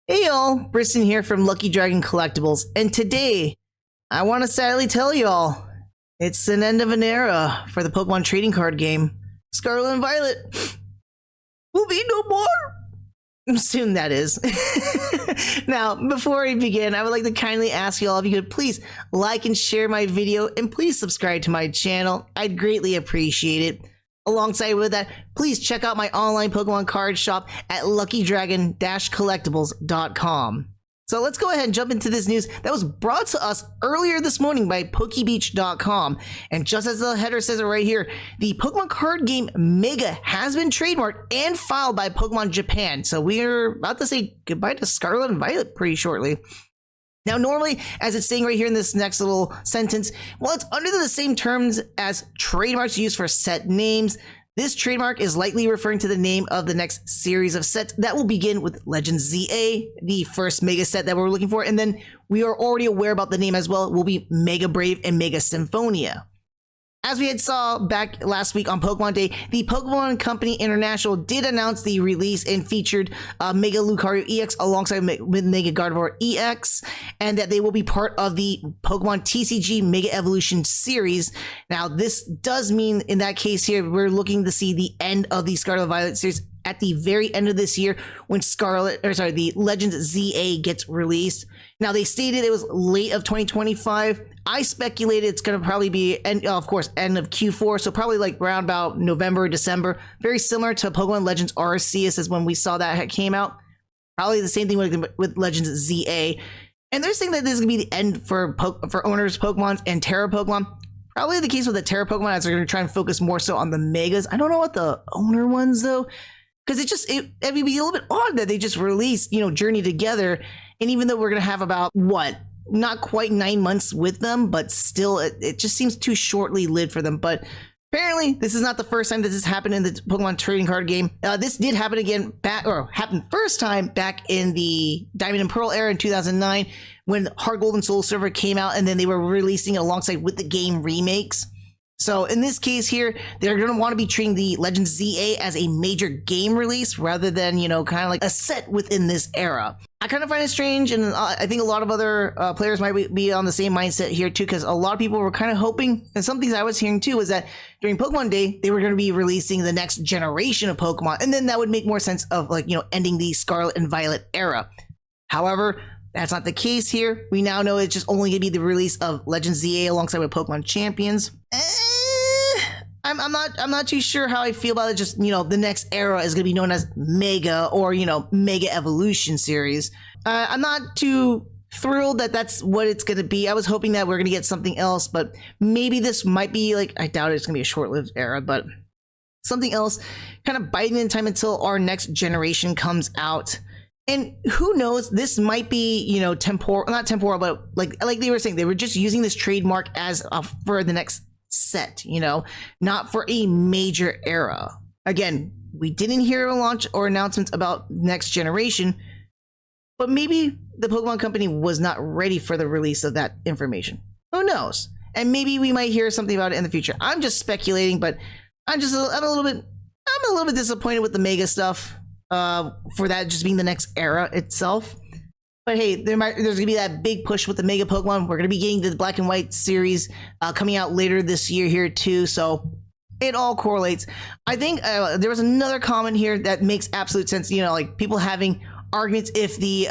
Hey y'all, Briston here from Lucky Dragon Collectibles, and today I want to sadly tell y'all it's an end of an era for the Pokemon trading card game. Scarlet and Violet will be no more. Soon, that is. Now, before we begin, I would like to kindly ask y'all if you could please like and share my video, and please subscribe to my channel. I'd greatly appreciate it. Alongside with that, please check out my online Pokemon card shop at luckydragon-collectibles.com. So let's go ahead and jump into this news that was brought to us earlier this morning by PokeBeach.com. And just as the header says it right here, the Pokemon card game Mega has been trademarked and filed by Pokemon Japan. So we're about to say goodbye to Scarlet and Violet pretty shortly. Now, normally, as it's saying right here in this next little sentence, while it's under the same terms as trademarks used for set names, this trademark is likely referring to the name of the next series of sets that will begin with Legends ZA, the first Mega set that we're looking for, and then we are already aware about the name as well, will be Mega Brave and Mega Symphonia. As we had saw back last week on Pokemon Day, the Pokemon Company International did announce the release and featured Mega Lucario EX alongside with Mega Gardevoir EX, and that they will be part of the Pokemon TCG Mega Evolution series. Now, this does mean in that case here, we're looking to see the end of the Scarlet Violet series at the very end of this year when the Legends ZA gets released. Now, they stated it was late of 2025. I speculated it's going to probably be, end of Q4, so probably like around about November, December. Very similar to Pokemon Legends Arceus is when we saw that came out. Probably the same thing with Legends ZA. And they're saying that this is going to be the end for owners Pokemon and Terra Pokemon. Probably the case with the Terra Pokemon as they're going to try and focus more so on the Megas. I don't know about the owner ones though, because it would be a little bit odd that they just released, Journey together. And even though we're going to have about, not quite 9 months with them, but still, it just seems too shortly lived for them. But apparently, this is not the first time this has happened in the Pokemon trading card game. This did happen again happened first time back in the Diamond and Pearl era in 2009 when Heart Gold and Soul Silver came out, and then they were releasing it alongside with the game remakes. So in this case here, they're going to want to be treating the Legends ZA as a major game release rather than, kind of like a set within this era. I kind of find it strange, and I think a lot of other players might be on the same mindset here too, because a lot of people were kind of hoping, and some things I was hearing too, was that during Pokemon Day, they were going to be releasing the next generation of Pokemon, and then that would make more sense of ending the Scarlet and Violet era. However, that's not the case here. We now know it's just only going to be the release of Legends ZA alongside with Pokemon Champions. I'm not too sure how I feel about it. Just, the next era is going to be known as Mega or, Mega Evolution series. I'm not too thrilled that that's what it's going to be. I was hoping that we're going to get something else, but maybe this might be I doubt it's going to be a short-lived era, but something else kind of biding in time until our next generation comes out. And who knows, this might be, not temporal, but like they were saying, they were just using this trademark as for the next set, not for a major era. Again, we didn't hear a launch or announcements about next generation, but maybe the Pokemon Company was not ready for the release of that information. Who knows? And maybe we might hear something about it in the future. I'm just speculating, but I'm a little bit disappointed with the Mega stuff. For that just being the next era itself. But hey, there's gonna be that big push with the Mega Pokemon. We're gonna be getting the Black and White series coming out later this year here too, so it all correlates. I think there was another comment here that makes absolute sense. People having arguments if the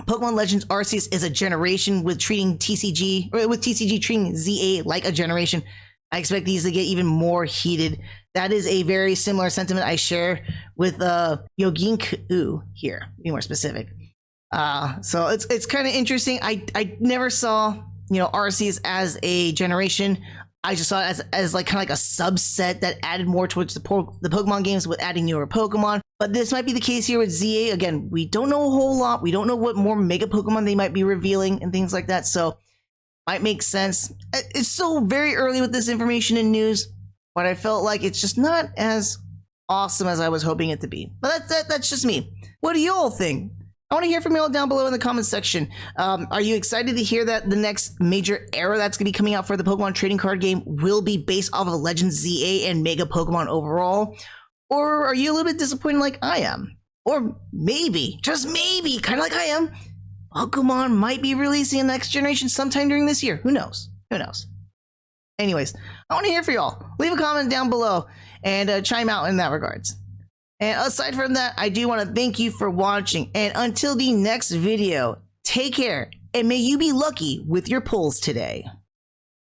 Pokemon Legends Arceus is a generation with TCG treating ZA like a generation. I expect these to get even more heated. That is a very similar sentiment I share with Yoginku here, to be more specific. So it's kind of interesting. I never saw Arceus as a generation. I just saw it as kind of like a subset that added more towards the Pokemon games with adding newer Pokemon. But this might be the case here with ZA. Again, we don't know a whole lot. We don't know what more Mega Pokemon they might be revealing and things like that. So might make sense. It's still very early with this information and news, but I felt like it's just not as awesome as I was hoping it to be. But that's just me. What do you all think? I want to hear from you all down below in the comments section. Are you excited to hear that the next major era that's going to be coming out for the Pokemon trading card game will be based off of Legends ZA and Mega Pokemon overall? Or are you a little bit disappointed like I am? Or maybe, just maybe, kind of like I am, Pokemon might be releasing a next generation sometime during this year. Who knows? Who knows? Anyways, I want to hear from y'all. Leave a comment down below and chime out in that regards. And aside from that, I do want to thank you for watching. And until the next video, take care. And may you be lucky with your pulls today.